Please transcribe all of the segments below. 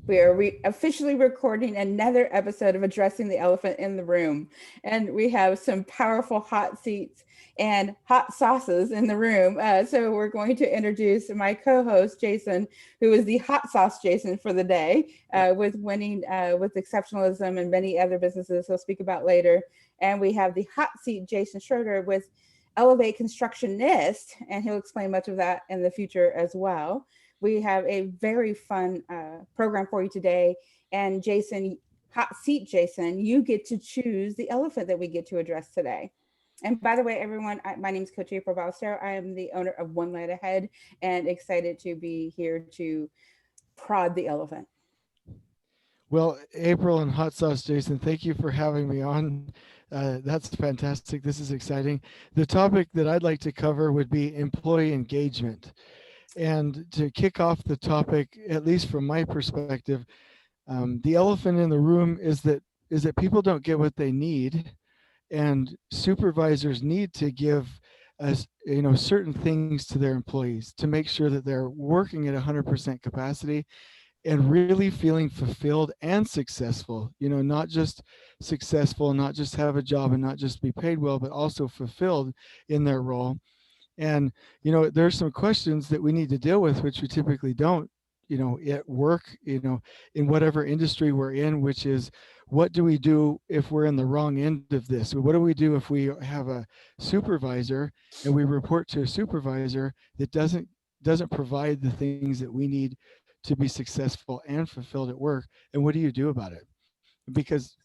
We are officially recording another episode of Addressing the Elephant in the Room. And we have some powerful hot seats and hot sauces in the room. So we're going to introduce my co-host, Jason, who is the hot sauce Jason for the day, with winning with exceptionalism and many other businesses he'll speak about later. And we have the hot seat, Jason Schroeder, with Elevate Constructionist, and he'll explain much of that in the future as well. We have a very fun program for you today. And Jason, hot seat Jason, you get to choose the elephant that we get to address today. And by the way, everyone, my name is Coach April Ballestero. I am the owner of One Light Ahead and excited to be here to prod the elephant. Well, April and Hot Sauce Jason, thank you for having me on. That's fantastic. This is exciting. The topic that I'd like to cover would be employee engagement. And to kick off the topic, at least from my perspective, the elephant in the room is that people don't get what they need, and supervisors need to give us, certain things to their employees to make sure that they're working at 100% capacity and really feeling fulfilled and successful. Not just successful, not just have a job and not just be paid well, but also fulfilled in their role. And, there's some questions that we need to deal with, which we typically don't, at work, in whatever industry we're in, which is, what do we do if we're in the wrong end of this? What do we do if we have a supervisor and we report to a supervisor that doesn't provide the things that we need to be successful and fulfilled at work? And what do you do about it? Because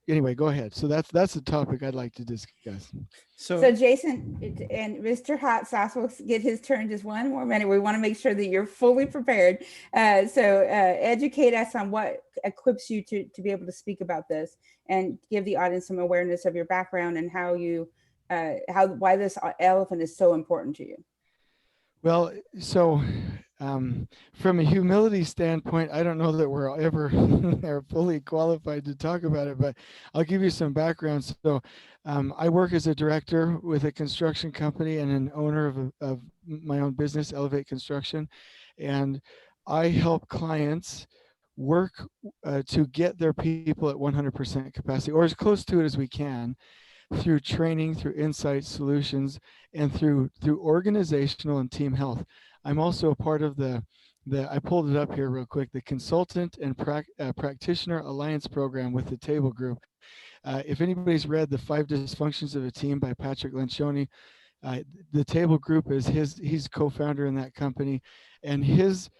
anyway, go ahead. So that's the topic I'd like to discuss. So Jason and Mr. Hot Sauce will get his turn just one more minute. We want to make sure that you're fully prepared. So educate us on what equips you to be able to speak about this and give the audience some awareness of your background and how why this elephant is so important to you. Well, so from a humility standpoint, I don't know that we're ever are fully qualified to talk about it, but I'll give you some background. So I work as a director with a construction company and an owner of my own business, Elevate Construction. And I help clients work to get their people at 100% capacity, or as close to it as we can, through training, through insight solutions, and through organizational and team health. I'm also a part of the I pulled it up here real quick, the Consultant and Practitioner Alliance Program with the Table Group. If anybody's read The 5 Dysfunctions of a Team by Patrick Lencioni, the Table Group is he's co-founder in that company, and his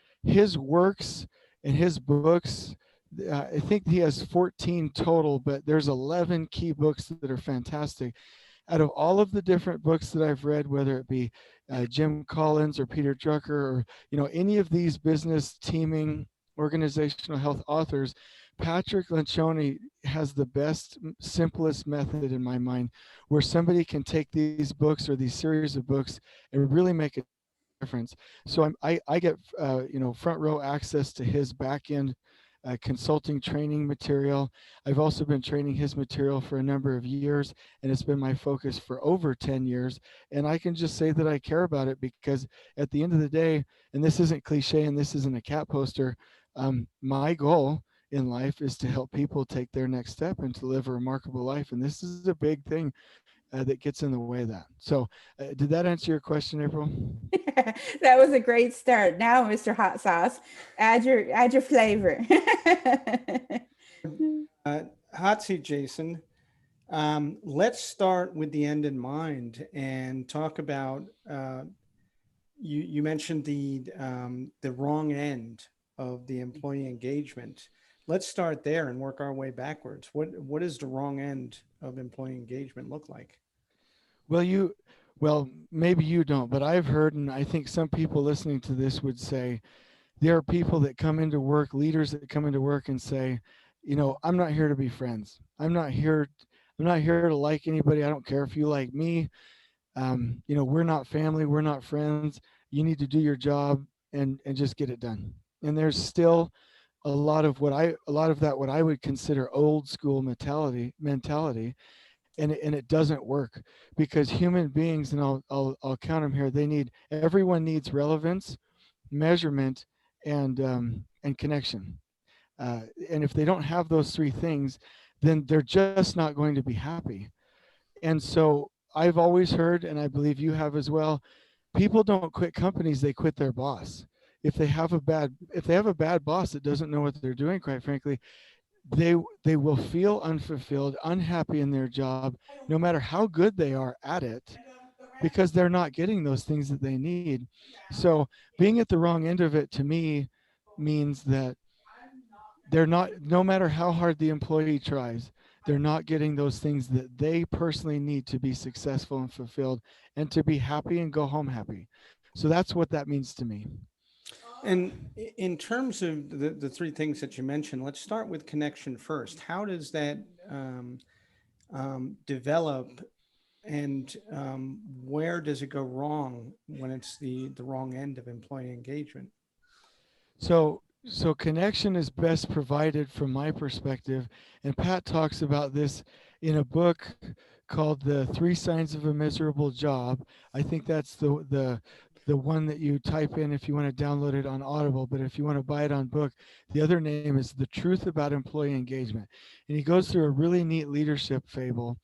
works and his books, I think he has 14 total, but there's 11 key books that are fantastic. Out of all of the different books that I've read, whether it be Jim Collins or Peter Drucker or any of these business teaming, organizational health authors, Patrick Lencioni has the best, simplest method in my mind, where somebody can take these books or these series of books and really make a difference. So I get front row access to his back end consulting training material. I've also been training his material for a number of years, and it's been my focus for over 10 years. And I can just say that I care about it because at the end of the day, and this isn't cliche and this isn't a cat poster, my goal in life is to help people take their next step and to live a remarkable life. And this is a big thing that gets in the way of that. So did that answer your question, April? That was a great start. Now, Mr. Hot Sauce, add your flavor. Hot seat, Jason. Let's start with the end in mind and talk about. You mentioned the wrong end of the employee engagement. Let's start there and work our way backwards. What does the wrong end of employee engagement look like? Well, maybe you don't, but I've heard, and I think some people listening to this would say, there are people that come into work, leaders that come into work and say, I'm not here to be friends. I'm not here to like anybody. I don't care if you like me. We're not family. We're not friends. You need to do your job and just get it done. And there's still a lot of what I would consider old school mentality. And it doesn't work, because human beings, and I'll count them here, everyone needs relevance, measurement, and connection. and if they don't have those three things, then they're just not going to be happy. And so I've always heard, and I believe you have as well, people don't quit companies, they quit their boss. If they have a bad boss that doesn't know what they're doing, quite frankly, they they will feel unfulfilled, unhappy in their job, no matter how good they are at it, because they're not getting those things that they need. So being at the wrong end of it, to me, means that they're not, no matter how hard the employee tries, they're not getting those things that they personally need to be successful and fulfilled and to be happy and go home happy. So that's what that means to me. And in terms of the three things that you mentioned, let's start with connection first. How does that um, develop, and where does it go wrong when it's the wrong end of employee engagement? So connection is best provided from my perspective, and Pat talks about this in a book called The Three Signs of a Miserable Job. I think that's the one that you type in if you want to download it on Audible, but if you want to buy it on book, the other name is The Truth About Employee Engagement. And he goes through a really neat leadership fable.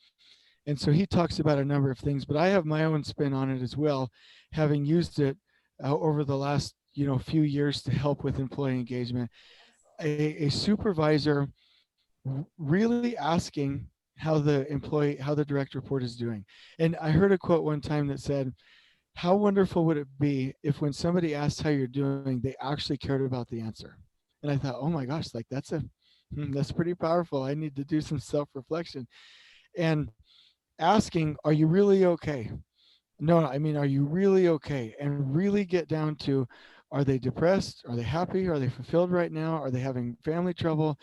And so he talks about a number of things, but I have my own spin on it as well, having used it over the last few years to help with employee engagement. A supervisor really asking how the direct report is doing. And I heard a quote one time that said, how wonderful would it be if when somebody asked how you're doing, they actually cared about the answer? And I thought, oh my gosh, like that's pretty powerful. I need to do some self-reflection. And asking, are you really okay? No, I mean, are you really okay? And really get down to, are they depressed? Are they happy? Are they fulfilled right now? Are they having family trouble?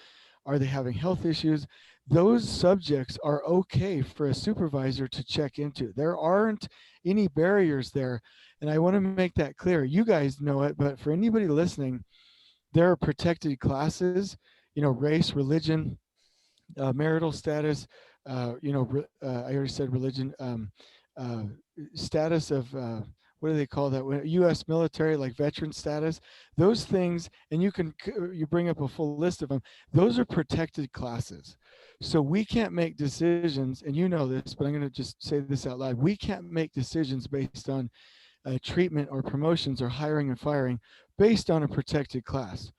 Are they having health issues? Those subjects are okay for a supervisor to check into. There aren't any barriers there. And I want to make that clear. You guys know it, but for anybody listening, there are protected classes, race, religion, marital status, I already said religion, uh, status of, what do they call that? U.S. military, like veteran status, those things, and you bring up a full list of them. Those are protected classes. So we can't make decisions, and you know this, but I'm going to just say this out loud. We can't make decisions based on treatment or promotions or hiring and firing based on a protected class.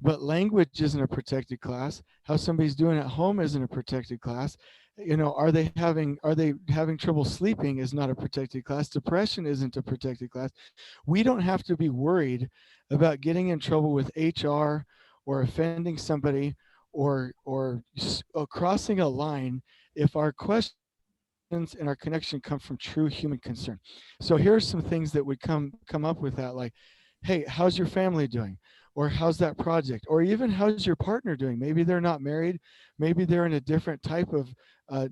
But language isn't a protected class. How somebody's doing at home isn't a protected class. Are they having trouble sleeping is not a protected class. Depression isn't a protected class. We don't have to be worried about getting in trouble with HR or offending somebody or crossing a line if our questions and our connection come from true human concern. So here are some things that would come up with that, like, hey, how's your family doing? Or how's that project? Or even how's your partner doing? Maybe they're not married. Maybe they're in a different type of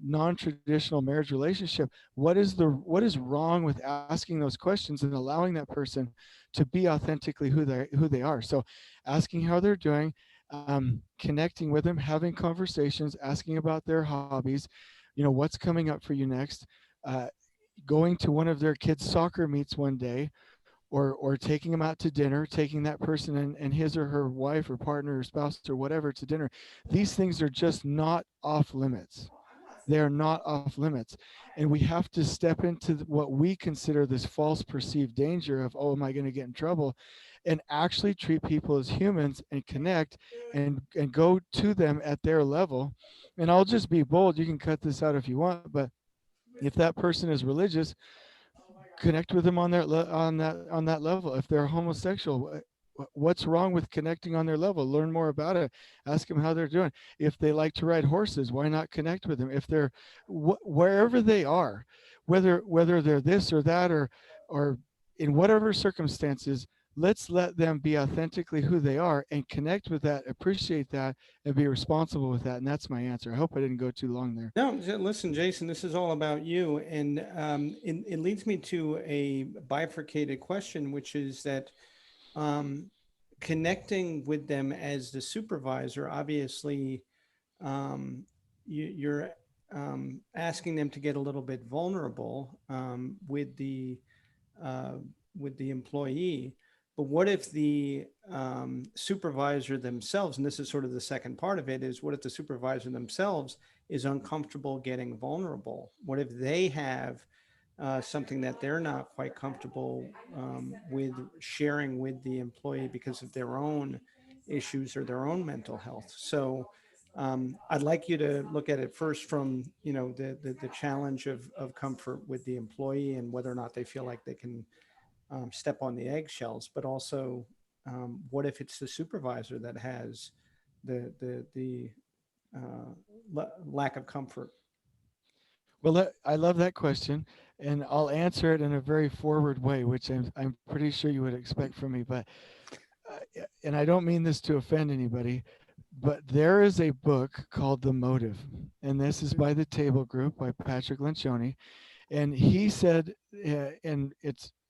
non-traditional marriage relationship. What is wrong with asking those questions and allowing that person to be authentically who they are? So, asking how they're doing, connecting with them, having conversations, asking about their hobbies. What's coming up for you next? Uh, Going to one of their kids' soccer meets one day, or taking them out to dinner, taking that person and his or her wife or partner or spouse or whatever to dinner. These things are just not off limits. They are not off limits. And we have to step into what we consider this false perceived danger of, oh, am I going to get in trouble? And actually treat people as humans and connect and go to them at their level. And I'll just be bold. You can cut this out if you want, but if that person is religious, connect with them on that level. If they're homosexual, what's wrong with connecting on their level? Learn more about it. Ask them how they're doing. If they like to ride horses, why not connect with them? If they're wherever they are, whether they're this or that, or in whatever circumstances, let's let them be authentically who they are and connect with that, appreciate that, and be responsible with that. And that's my answer. I hope I didn't go too long there. No, listen, Jason, this is all about you. And it leads me to a bifurcated question, which is that um, connecting with them as the supervisor, obviously, um, you're asking them to get a little bit vulnerable uh, with the employee. But what if the supervisor themselves, and this is sort of the second part of it, is what if the supervisor themselves is uncomfortable getting vulnerable? What if they have something that they're not quite comfortable with sharing with the employee because of their own issues or their own mental health? So I'd like you to look at it first from, the challenge of comfort with the employee and whether or not they feel like they can step on the eggshells, but also what if it's the supervisor that has the lack of comfort? Well, I love that question, and I'll answer it in a very forward way, which I'm pretty sure you would expect from me. But and I don't mean this to offend anybody, but there is a book called The Motive, and this is by the Table Group by Patrick Lencioni, and he said, and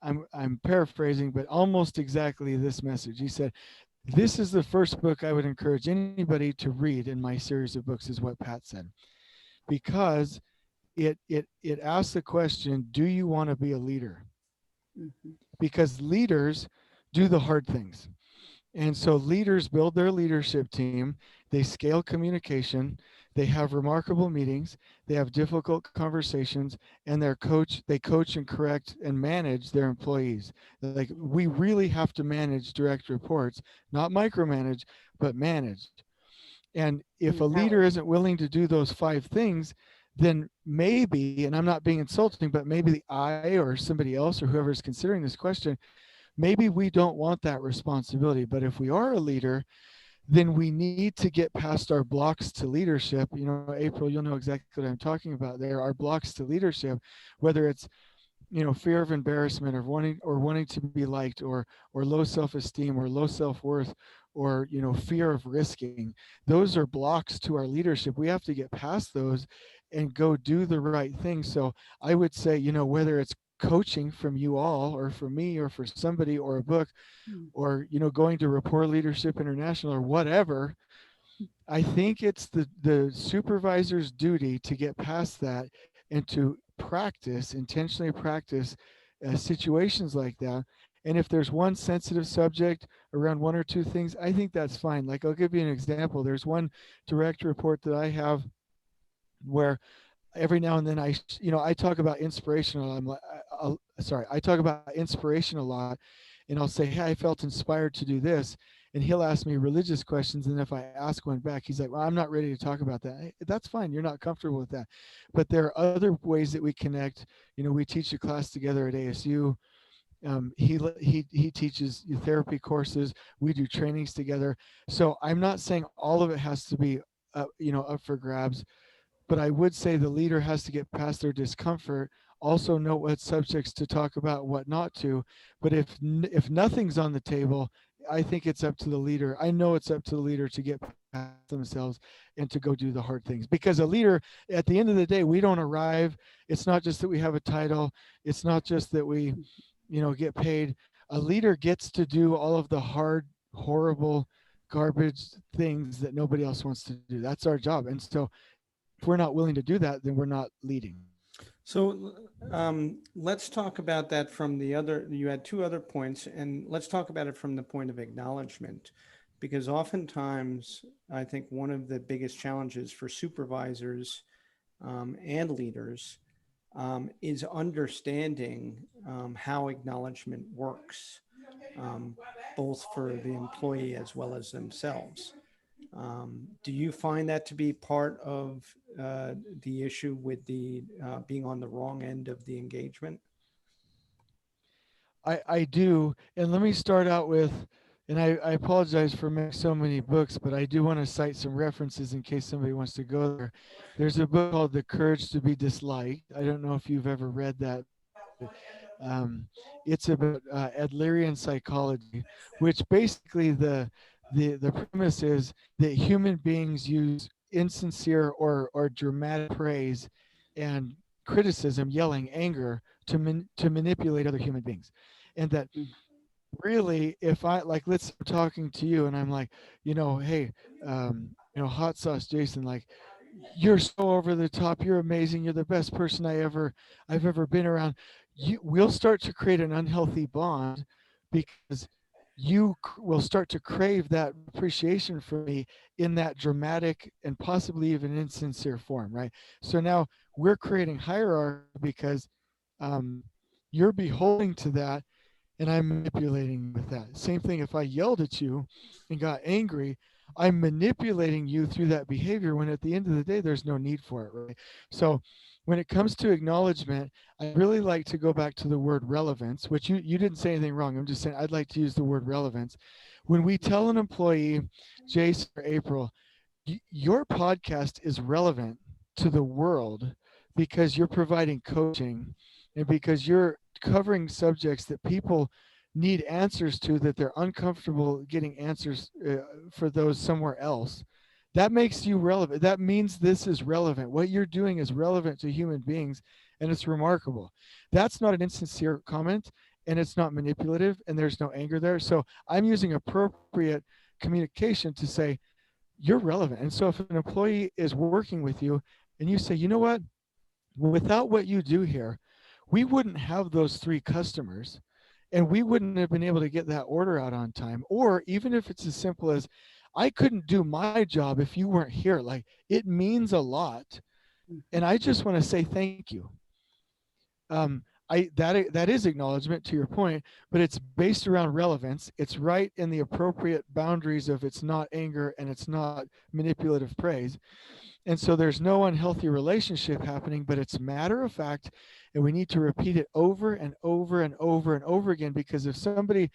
I'm paraphrasing, but almost exactly this message. He said, "This is the first book I would encourage anybody to read in my series of books," is what Pat said, because it asks the question, do you want to be a leader? Mhm. Because leaders do the hard things. And so leaders build their leadership team, they scale communication, they have remarkable meetings, they have difficult conversations, and they coach and correct and manage their employees. Like, we really have to manage direct reports, not micromanage, but manage. And if a leader isn't willing to do those five things, then maybe, and I'm not being insulting, but maybe I or somebody else or whoever is considering this question, maybe we don't want that responsibility. But if we are a leader, then we need to get past our blocks to leadership. April, you'll know exactly what I'm talking about. There are blocks to leadership, whether it's fear of embarrassment, or wanting to be liked, or low self-esteem, or low self-worth, or fear of risking. Those are blocks to our leadership. We have to get past those and go do the right thing. So I would say, whether it's coaching from you all, or for me, or for somebody, or a book, Mm. or going to Rapport Leadership International, or whatever, I think it's the supervisor's duty to get past that and to intentionally practice situations like that. And if there's one sensitive subject around one or two things, I think that's fine. Like, I'll give you an example. There's one direct report that I have where every now and then I talk about inspirational. I talk about inspiration a lot, and I'll say, hey, I felt inspired to do this, and he'll ask me religious questions, and if I ask one back, he's like, well, I'm not ready to talk about that. Hey, that's fine, you're not comfortable with that. But there are other ways that we connect. We teach a class together at ASU. He teaches therapy courses. We do trainings together. So I'm not saying all of it has to be up for grabs, but I would say the leader has to get past their discomfort, also know what subjects to talk about, what not to. But if nothing's on the table, I think it's up to the leader. I know it's up to the leader to get past themselves and to go do the hard things. Because a leader, at the end of the day, we don't arrive. It's not just that we have a title. It's not just that we, get paid. A leader gets to do all of the hard, horrible, garbage things that nobody else wants to do. That's our job. And so if we're not willing to do that, then we're not leading. So let's talk about that from the other. You had two other points, and let's talk about it from the point of acknowledgement, because oftentimes I think one of the biggest challenges for supervisors and leaders is understanding how acknowledgement works, um, both for the employee as well as themselves. Do you find that to be part of the issue with the being on the wrong end of the engagement? I do. And let me start out with, and I apologize for making so many books, but I do want to cite some references in case somebody wants to go there. There's a book called The Courage to Be Disliked. I don't know if you've ever read that, but it's about Adlerian psychology, which basically the premise is that human beings use insincere or dramatic praise and criticism, yelling, anger, to manipulate other human beings. And that Mm. really, if I, like, let's say I'm talking to you and I'm like, hey, hot sauce Jason, like, you're so over the top, you're amazing, you're the best person I've ever been around. We'll start to create an unhealthy bond because you will start to crave that appreciation from me in that dramatic and possibly even insincere form, right? So now we're creating hierarchy because um, you're beholding to that, and I'm manipulating with that. Same thing if I yelled at you and got angry, I'm manipulating you through that behavior when at the end of the day, there's no need for it, right? So when it comes to acknowledgement, I really like to go back to the word relevance, which you didn't say anything wrong. I'm just saying I'd like to use the word relevance. When we tell an employee, Jason or April, your podcast is relevant to the world because you're providing coaching and because you're covering subjects that people need answers to, that they're uncomfortable getting answers for those somewhere else. That makes you relevant. That means this is relevant. What you're doing is relevant to human beings, and it's remarkable. That's not an insincere comment, and it's not manipulative, and there's no anger there. So I'm using appropriate communication to say, you're relevant. And so if an employee is working with you and you say, you know what, without what you do here, we wouldn't have those 3 customers and we wouldn't have been able to get that order out on time. Or even if it's as simple as, I couldn't do my job if you weren't here. Like, it means a lot. And I just want to say thank you. That is acknowledgement, to your point, but it's based around relevance. It's right in the appropriate boundaries of, it's not anger and it's not manipulative praise. And so there's no unhealthy relationship happening, but it's matter of fact, and we need to repeat it over and over and over and over again. Because if somebody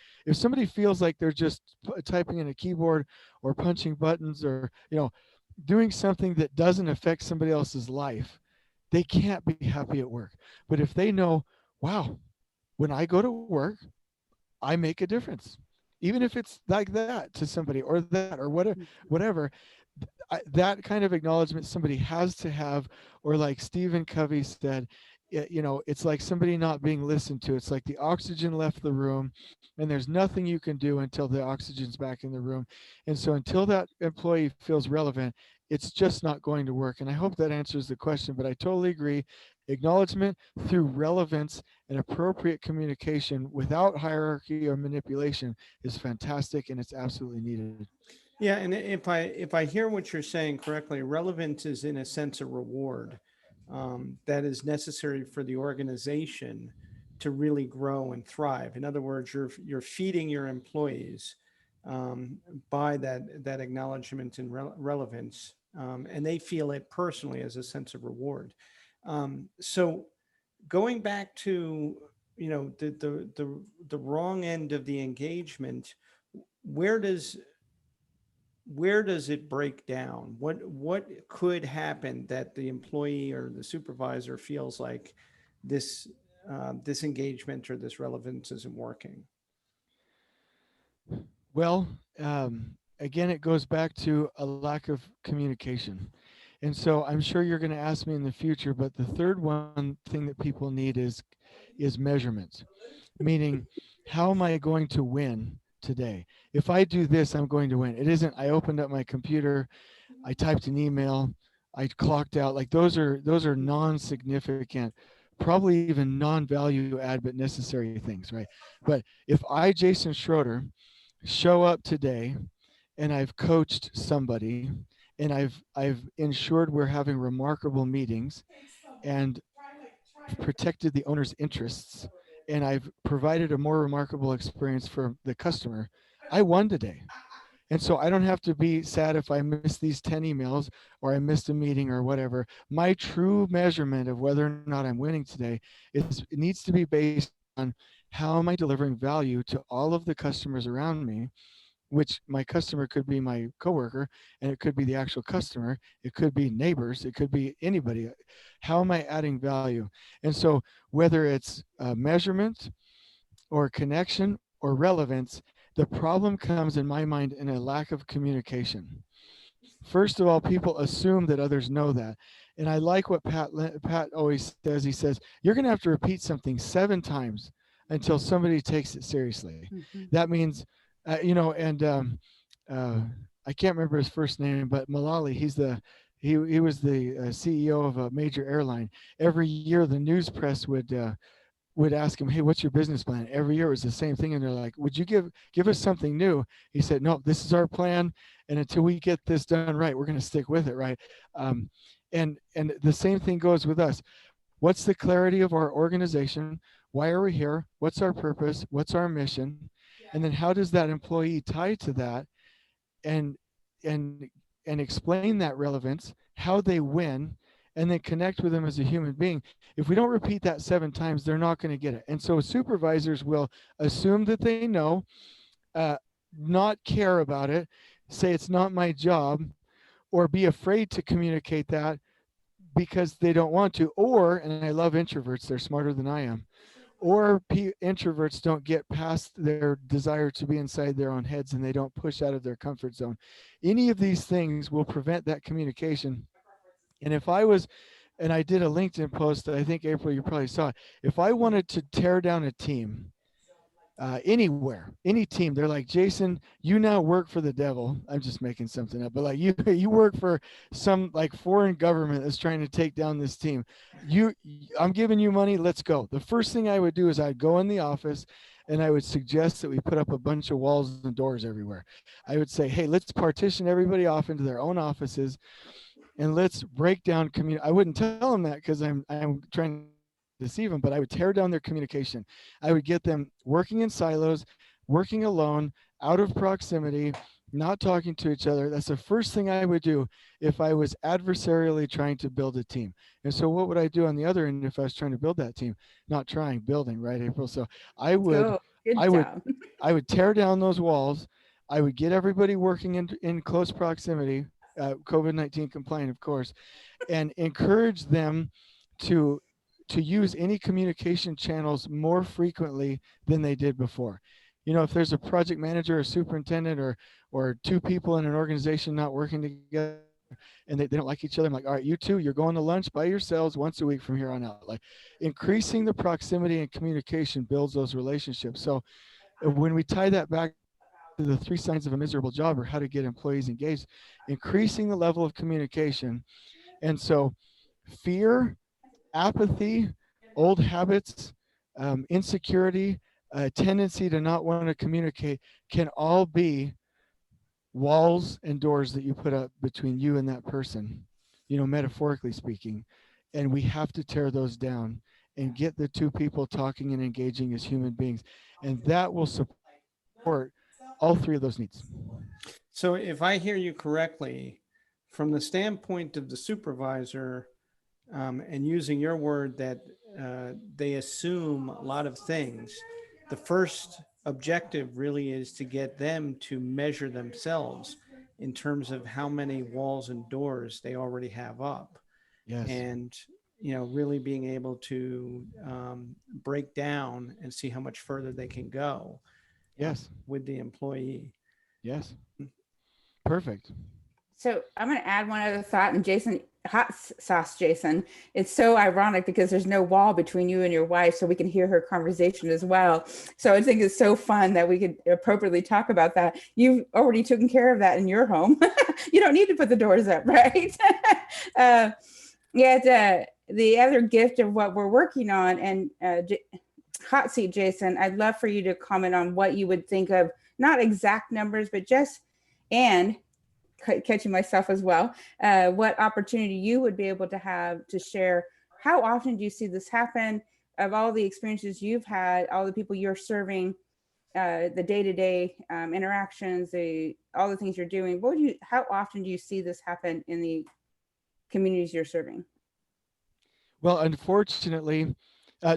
feels like they're just typing in a keyboard or punching buttons or doing something that doesn't affect somebody else's life, they can't be happy at work. But if they know, wow, when I go to work, I make a difference, even if it's like that to somebody or that or whatever. That kind of acknowledgement somebody has to have. Or like Stephen Covey said, it's like somebody not being listened to. It's like the oxygen left the room and there's nothing you can do until the oxygen's back in the room. And so until that employee feels relevant, it's just not going to work. And I hope that answers the question, but I totally agree. Acknowledgement through relevance and appropriate communication without hierarchy or manipulation is fantastic, and it's absolutely needed. Yeah, and if I hear what you're saying correctly, relevance is in a sense a reward that is necessary for the organization to really grow and thrive. In other words, you're feeding your employees um, by that acknowledgement and relevance, and they feel it personally as a sense of reward. So going back to the wrong end of the engagement, where does where does it break down? What could happen that the employee or the supervisor feels like this this engagement or this relevance isn't working? Well, again, it goes back to a lack of communication. And so I'm sure you're going to ask me in the future, but the third one thing that people need is measurement. Meaning, how am I going to win today? If I do this, I'm going to win. It isn't, I opened up my computer, I typed an email, I clocked out. Like, those are non-significant, probably even non-value add but necessary things, right? But if I, Jason Schroeder, show up today and I've coached somebody and I've ensured we're having remarkable meetings, and I've protected the owner's interests, and I've provided a more remarkable experience for the customer, I won today. And so I don't have to be sad if I miss these 10 emails or I missed a meeting or whatever. My true measurement of whether or not I'm winning today it needs to be based on, how am I delivering value to all of the customers around me, which my customer could be my coworker, and it could be the actual customer, it could be neighbors, it could be anybody. How am I adding value? And so whether it's measurement or connection or relevance, the problem comes in my mind in a lack of communication. First of all, people assume that others know that. And I like what Pat always says. He says, you're going to have to repeat something 7 times until somebody takes it seriously. Mhm. That means, and uh, I can't remember his first name, but Malali, he was the CEO of a major airline. Every year, the news press would would ask him, hey, what's your business plan? Every year it was the same thing. And they're like, would you give us something new? He said, no, this is our plan. And until we get this done right, we're going to stick with it. Right. And the same thing goes with us. What's the clarity of our organization? Why are we here? What's our purpose? What's our mission? And then how does that employee tie to that and and and explain that relevance, how they win, and then connect with them as a human being. If we don't repeat that 7 times, they're not going to get it. And so supervisors will assume that they know, uh, not care about it, say it's not my job, or be afraid to communicate that because they don't want to. Or, and I love introverts, they're smarter than I am, or introverts don't get past their desire to be inside their own heads and they don't push out of their comfort zone. Any of these things will prevent that communication. And if I was, and I did a LinkedIn post, I think April, you probably saw it. If I wanted to tear down a team, anywhere, any team, they're like, Jason, you now work for the devil. I'm just making something up, but like you work for some like foreign government that's trying to take down this team. I'm giving you money. Let's go. The first thing I would do is I'd go in the office and I would suggest that we put up a bunch of walls and doors everywhere. I would say, hey, let's partition everybody off into their own offices and let's break down community. I wouldn't tell them that because I'm trying to deceive them, but I would tear down their communication. I would get them working in silos, working alone, out of proximity, not talking to each other. That's the first thing I would do if I was adversarially trying to build a team. And so what would I do on the other end if I was trying to build that team? Not trying, building, right, April? So I would, Oh, good I would, job. I would tear down those walls. I would get everybody working in close proximity, COVID-19 compliant, of course, and encourage them to use any communication channels more frequently than they did before. You know, if there's a project manager or superintendent or 2 people in an organization not working together and they don't like each other, I'm like, all right, you 2, you're going to lunch by yourselves once a week from here on out. Like, increasing the proximity and communication builds those relationships. So when we tie that back to the 3 signs of a miserable job or how to get employees engaged, increasing the level of communication. And so fear, apathy, old habits, insecurity, a tendency to not want to communicate can all be walls and doors that you put up between you and that person, you know, metaphorically speaking. And we have to tear those down and get the 2 people talking and engaging as human beings. And that will support all 3 of those needs. So if I hear you correctly, from the standpoint of the supervisor, and using your word that they assume a lot of things, the first objective really is to get them to measure themselves in terms of how many walls and doors they already have up. Yes. And, you know, really being able to break down and see how much further they can go. Yes. With the employee. Yes. Perfect. So I'm going to add one other thought. And Jason, hot sauce, Jason, it's so ironic because there's no wall between you and your wife, so we can hear her conversation as well. So I think it's so fun that we could appropriately talk about that. You've already taken care of that in your home. You don't need to put the doors up, right? The other gift of what we're working on, and hot seat, Jason, I'd love for you to comment on what you would think of, not exact numbers, but just, and catching myself as well, what opportunity you would be able to have to share. How often do you see this happen? Of all the experiences you've had, all the people you're serving, the day-to-day interactions, all the things you're doing, how often do you see this happen in the communities you're serving? Well, unfortunately,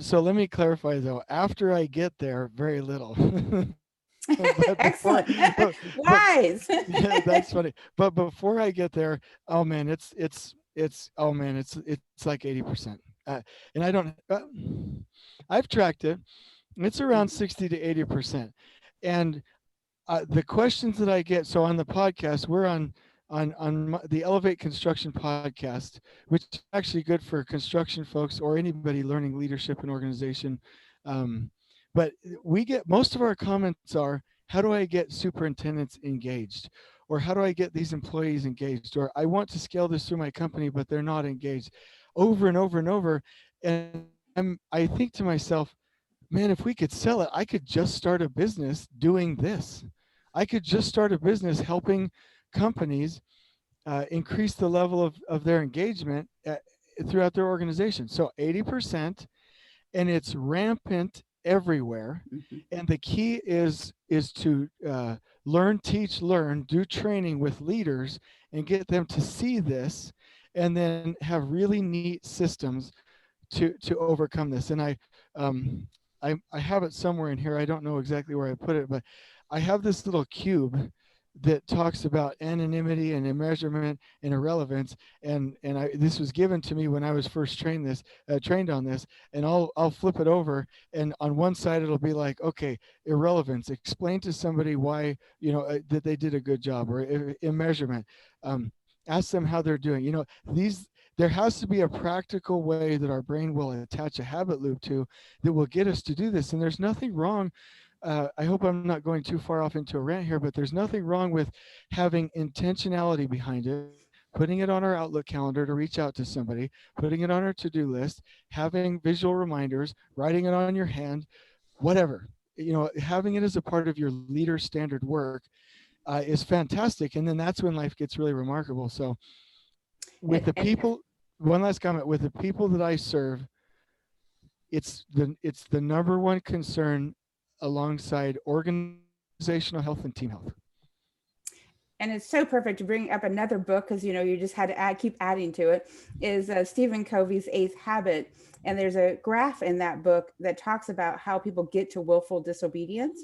so let me clarify though, after I get there, very little. Excellent. Wise. Yeah, that's funny. But before I get there, oh man, it's like 80%. And I don't, I've tracked it. It's around 60 to 80%. And the questions that I get, so on the podcast, we're on the Elevate Construction podcast, which is actually good for construction folks or anybody learning leadership and organization. But we get, most of our comments are, how do I get superintendents engaged? Or how do I get these employees engaged? Or I want to scale this through my company, but they're not engaged, over and over and over. And I think to myself, man, if we could sell it, I could just start a business doing this. I could just start a business helping companies increase the level of their engagement throughout their organization. So 80%, and it's rampant everywhere. Mhm. And the key is to learn, teach, learn, do training with leaders and get them to see this, and then have really neat systems to overcome this. And um, I have it somewhere in here. I don't know exactly where I put it, but I have this little cube that talks about anonymity and immeasurement and irrelevance. And this was given to me when I was first trained on this. And I'll flip it over, and on one side it'll be like, okay, irrelevance. Explain to somebody why that they did a good job, or immeasurement. Ask them how they're doing. These there has to be a practical way that our brain will attach a habit loop to that will get us to do this. And there's nothing wrong. I hope I'm not going too far off into a rant here, but there's nothing wrong with having intentionality behind it, putting it on our Outlook calendar to reach out to somebody, putting it on our to-do list, having visual reminders, writing it on your hand, whatever. Having it as a part of your leader standard work is fantastic. And then that's when life gets really remarkable. So with the And people, one last comment, with the people that I serve, it's the number one concern alongside organizational health and team health. and it's so perfect to bring up another book, because you just had to keep adding to it, is Stephen Covey's Eighth Habit. And there's a graph in that book that talks about how people get to willful disobedience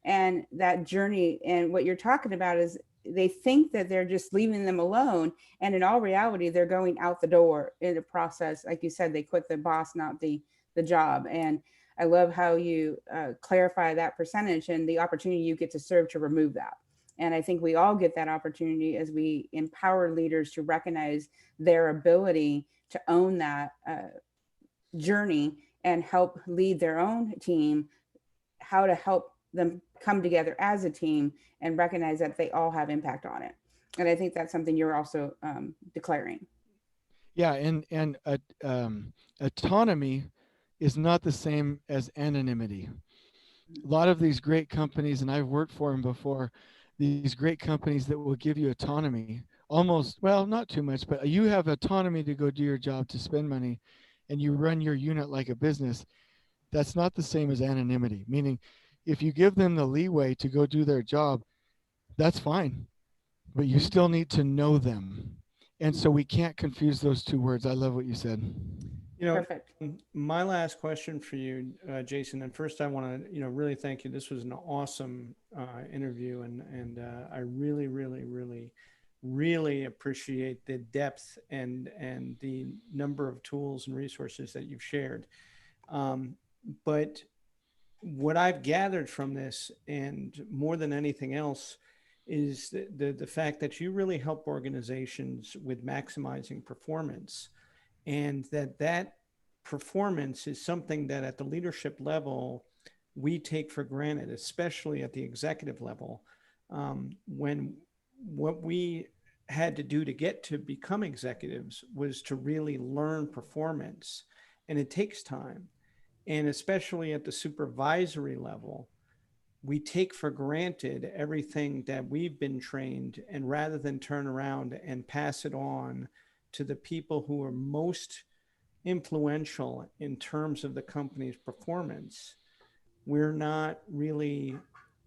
and that journey. And what you're talking about is they think that they're just leaving them alone, and in all reality they're going out the door in the process. Like you said, they quit the boss, not the job. And I love how you clarify that percentage and the opportunity you get to serve to remove that. And I think we all get that opportunity as we empower leaders to recognize their ability to own that journey and help lead their own team, how to help them come together as a team and recognize that they all have impact on it. And I think that's something you're also declaring. Yeah, and autonomy is not the same as anonymity. A lot of these great companies, and I've worked for them before, these great companies that will give you autonomy, almost, well, not too much, but you have autonomy to go do your job, to spend money, and you run your unit like a business. That's not the same as anonymity, meaning if you give them the leeway to go do their job, that's fine, but you still need to know them. And so we can't confuse those two words. I love what you said. Perfect. My last question for you, Jason, and first I want to, really thank you. This was an awesome interview, and I really, really, really, really appreciate the depth and the number of tools and resources that you've shared. But what I've gathered from this, and more than anything else, is the fact that you really help organizations with maximizing performance, and that performance is something that at the leadership level we take for granted, especially at the executive level. When what we had to do to get to become executives was to really learn performance, and it takes time. And especially at the supervisory level, we take for granted everything that we've been trained, and rather than turn around and pass it on to the people who are most influential in terms of the company's performance, we're not really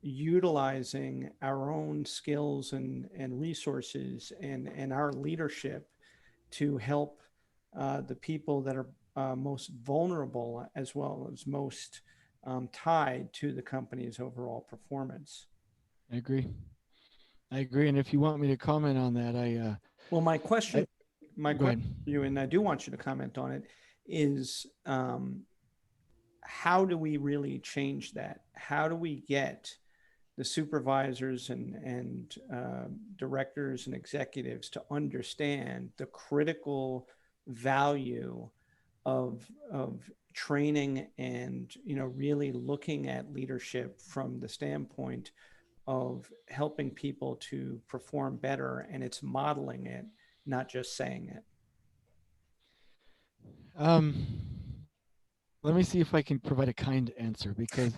utilizing our own skills and resources and our leadership to help the people that are most vulnerable, as well as most tied to the company's overall performance. I agree. I agree. And if you want me to comment on that, Well, my go question ahead. for you, and I do want you to comment on it, is how do we really change that? How do we get the supervisors and directors and executives to understand the critical value of training, and really looking at leadership from the standpoint of helping people to perform better, and it's modeling it, not just saying it. Um, let me see if I can provide a kind answer, because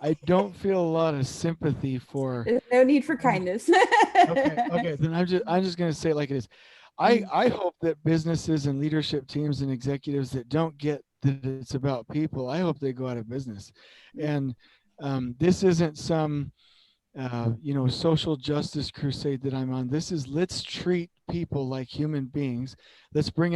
I don't feel a lot of sympathy for. There's no need for kindness. Okay, then I'm just going to say it like it is. I hope that businesses and leadership teams and executives that don't get that it's about people, I hope they go out of business. And this isn't some social justice crusade that I'm on. This is, let's treat people like human beings. Let's bring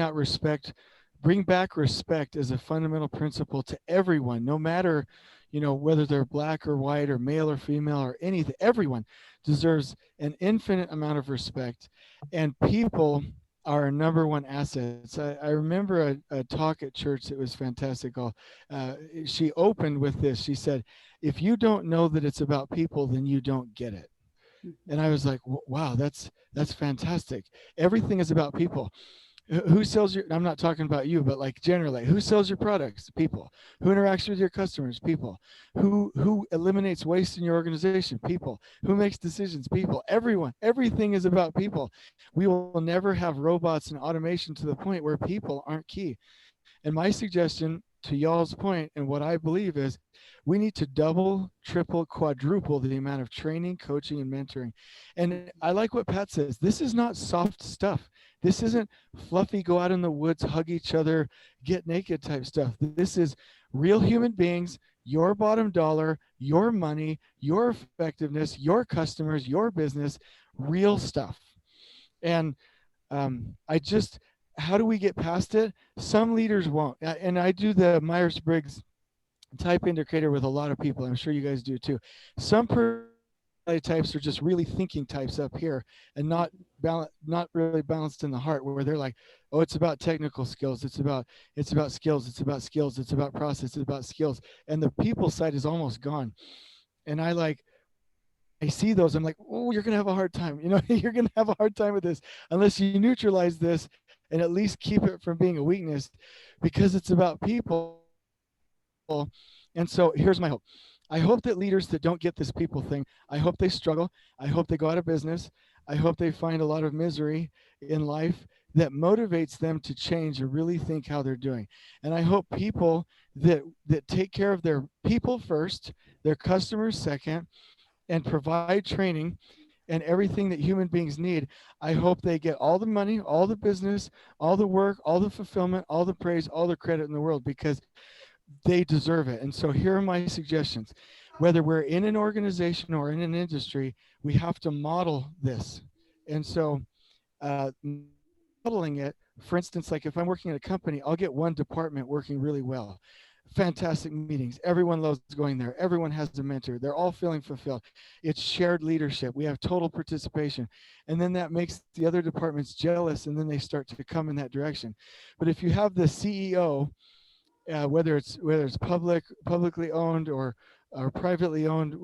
back respect as a fundamental principle to everyone, no matter, whether they're black or white or male or female or anything. Everyone deserves an infinite amount of respect, and people are our number one assets. I remember a talk at church that was fantastic. She opened with this. She said, if you don't know that it's about people, then you don't get it. And I was like, wow, that's fantastic. Everything is about people. Who sells your, I'm not talking about you, but like generally, who sells your products? People. Who interacts with your customers? People. Who eliminates waste in your organization? People. Who makes decisions? People. Everyone. Everything is about people. We will never have robots and automation to the point where people aren't key. And my suggestion, to y'all's point, and what I believe is, we need to double, triple, quadruple the amount of training, coaching, and mentoring. And I like what Pat says. This is not soft stuff. This isn't fluffy, go out in the woods, hug each other, get naked type stuff. This is real human beings, your bottom dollar, your money, your effectiveness, your customers, your business, real stuff. And how do we get past it? Some leaders won't. And I do the Myers-Briggs type indicator with a lot of people. I'm sure you guys do too. Some personality types are just really thinking types up here, and not really balanced in the heart, where they're like, oh, it's about technical skills. It's about skills. It's about skills. It's about process. It's about skills. And the people side is almost gone. And I see those, I'm like, oh, you're going to have a hard time. You're going to have a hard time with this unless you neutralize this and at least keep it from being a weakness, because it's about people. And so here's my hope. I hope that leaders that don't get this people thing, I hope they struggle. I hope they go out of business. I hope they find a lot of misery in life that motivates them to change and really think how they're doing. And I hope people that take care of their people first, their customers second, and provide training and everything that human beings need, I hope they get all the money, all the business, all the work, all the fulfillment, all the praise, all the credit in the world, because they deserve it. And so here are my suggestions. Whether we're in an organization or in an industry, we have to model this. And so modeling it, for instance, like if I'm working at a company, I'll get one department working really well. Fantastic meetings. Everyone loves going there. Everyone has a mentor. They're all feeling fulfilled. It's shared leadership. We have total participation. And then that makes the other departments jealous, and then they start to come in that direction. But if you have the CEO, whether it's publicly owned or privately owned,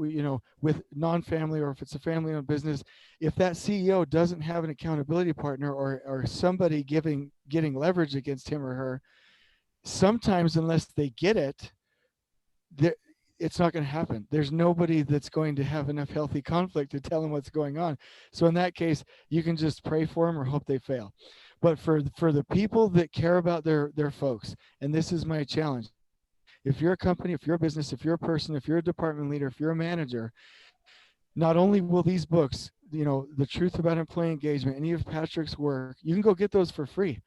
with non-family, or if it's a family-owned business, if that CEO doesn't have an accountability partner or somebody getting leverage against him or her, sometimes, unless they get it, it's not going to happen. There's nobody that's going to have enough healthy conflict to tell them what's going on. So in that case, you can just pray for them or hope they fail. But for the people that care about their folks, and this is my challenge, if you're a company, if you're a business, if you're a person, if you're a department leader, if you're a manager, not only will these books, The Truth About Employee Engagement, any of Patrick's work, you can go get those for free,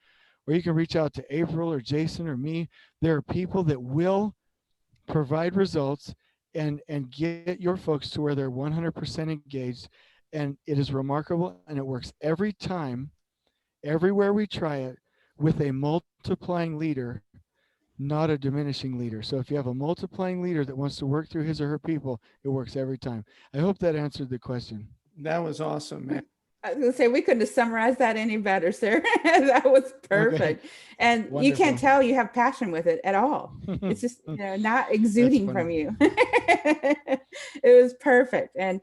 or you can reach out to April or Jason or me. There are people that will provide results and get your folks to where they're 100% engaged. And it is remarkable, and it works every time, everywhere we try it, with a multiplying leader, not a diminishing leader. So if you have a multiplying leader that wants to work through his or her people, it works every time. I hope that answered the question. That was awesome, man. I was going to say, we couldn't have summarized that any better, sir. That was perfect. Okay. And wonderful. You can't tell you have passion with it at all. It's just not exuding from you. It was perfect. And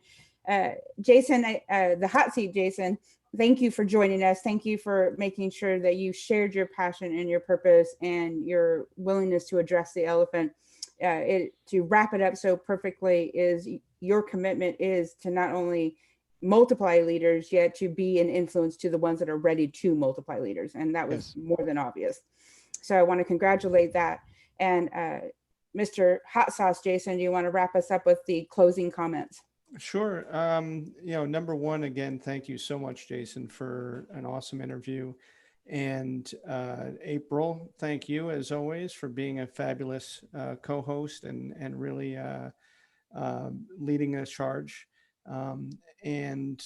Jason, the hot seat, Jason, thank you for joining us. Thank you for making sure that you shared your passion and your purpose and your willingness to address the elephant. To wrap it up so perfectly, is your commitment is to not only multiply leaders, yet to be an influence to the ones that are ready to multiply leaders. And that was more than obvious. So I want to congratulate that. And Mr. Hot Sauce Jason, do you want to wrap us up with the closing comments? Sure. Number one, again, thank you so much, Jason, for an awesome interview. And April, thank you as always for being a fabulous co-host and really leading a charge. Um, and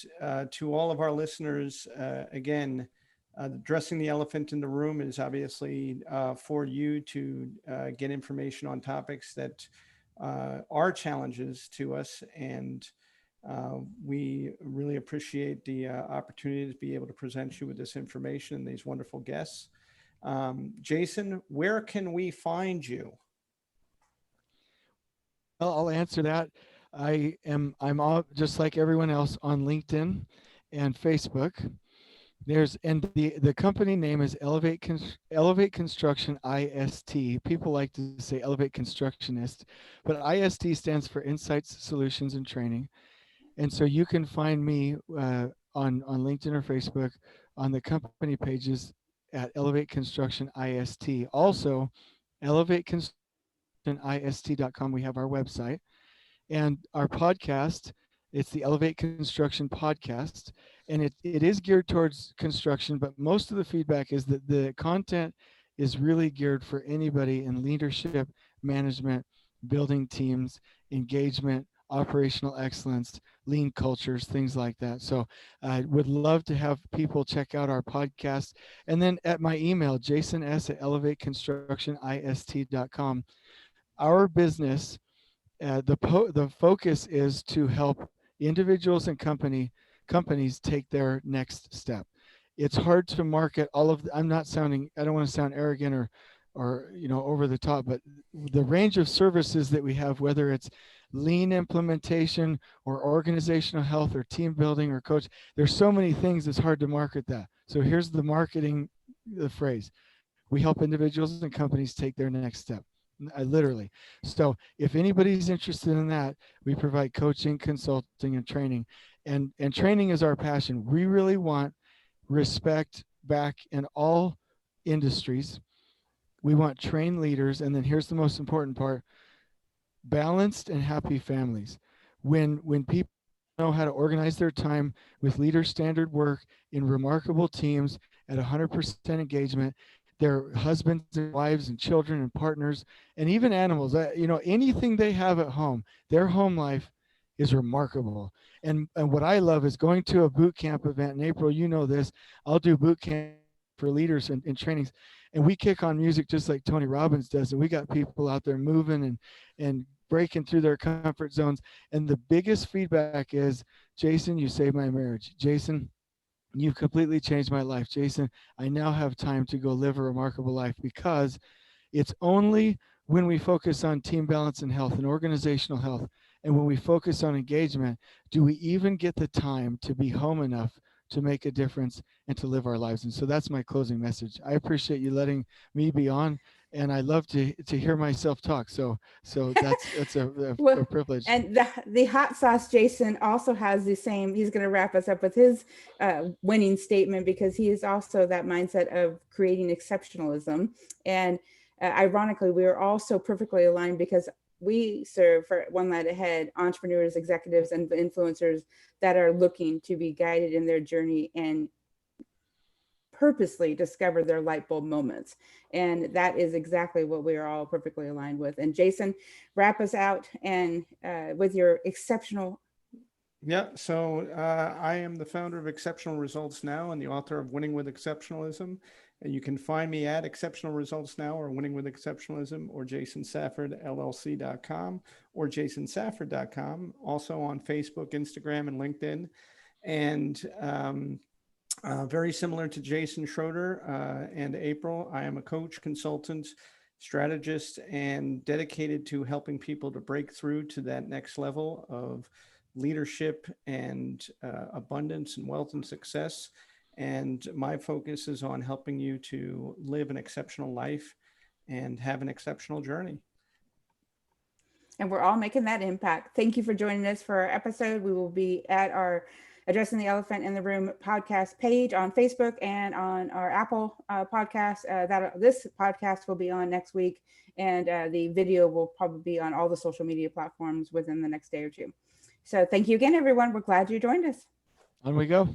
to all of our listeners, again, addressing the elephant in the room is obviously for you to get information on topics that are challenges to us. And we really appreciate the opportunity to be able to present you with this information and these wonderful guests. Jason, where can we find you? Well, I'll answer that. I'm all just like everyone else on LinkedIn and Facebook. And the company name is Elevate Construction IST. People like to say Elevate Constructionist, but IST stands for Insights, Solutions, and Training. And so you can find me on LinkedIn or Facebook on the company pages at Elevate Construction IST. Also, elevateconstructionist.com. We have our website and our podcast. It's the Elevate Construction podcast, and it is geared towards construction, but most of the feedback is that the content is really geared for anybody in leadership, management, building teams, engagement, operational excellence, lean cultures, things like that. So I would love to have people check out our podcast. And then at my email, jason.s@elevateconstructionist.com. Our business, the focus is to help individuals and companies take their next step. It's hard to market all of the, I don't want to sound arrogant or over the top, but the range of services that we have, whether it's lean implementation or organizational health or team building or coach, there's so many things, it's hard to market that. So here's the phrase: we help individuals and companies take their next step. Literally. So if anybody's interested in that, we provide coaching, consulting, and training. And training is our passion. We really want respect back in all industries. We want trained leaders. And then here's the most important part: balanced and happy families. When people know how to organize their time with leader standard work in remarkable teams at 100% engagement, their husbands and wives and children and partners and even animals, anything they have at home, their home life is remarkable. And what I love is going to a boot camp event. In April, this, I'll do boot camp for leaders and trainings, and we kick on music just like Tony Robbins does, and we got people out there moving and breaking through their comfort zones. And the biggest feedback is, Jason, you saved my marriage. Jason, you've completely changed my life. Jason, I now have time to go live a remarkable life. Because it's only when we focus on team balance and health and organizational health, and when we focus on engagement, do we even get the time to be home enough to make a difference and to live our lives. And so that's my closing message. I appreciate you letting me be on, and I love to hear myself talk. So that's Well, a privilege. and the hot sauce Jason also has the same. He's going to wrap us up with his winning statement, because he is also that mindset of creating exceptionalism. And ironically, we are also perfectly aligned, because we serve for One Light Ahead entrepreneurs, executives, and influencers that are looking to be guided in their journey and purposely discover their light bulb moments. And that is exactly what we are all perfectly aligned with. And Jason, wrap us out and with your exceptional. Yeah, so I am the founder of Exceptional Results Now and the author of Winning with Exceptionalism. And you can find me at Exceptional Results Now or Winning with Exceptionalism or jasonsaffordllc.com or jasonsafford.com. Also on Facebook, Instagram, and LinkedIn. And very similar to Jason, Schroeder, and April, I am a coach, consultant, strategist, and dedicated to helping people to break through to that next level of leadership and abundance and wealth and success. And my focus is on helping you to live an exceptional life and have an exceptional journey. And we're all making that impact. Thank you for joining us for our episode. We will be at our Addressing the Elephant in the Room podcast page on Facebook and on our Apple podcast. This podcast will be on next week, and the video will probably be on all the social media platforms within the next day or two. So thank you again, everyone. We're glad you joined us. On we go.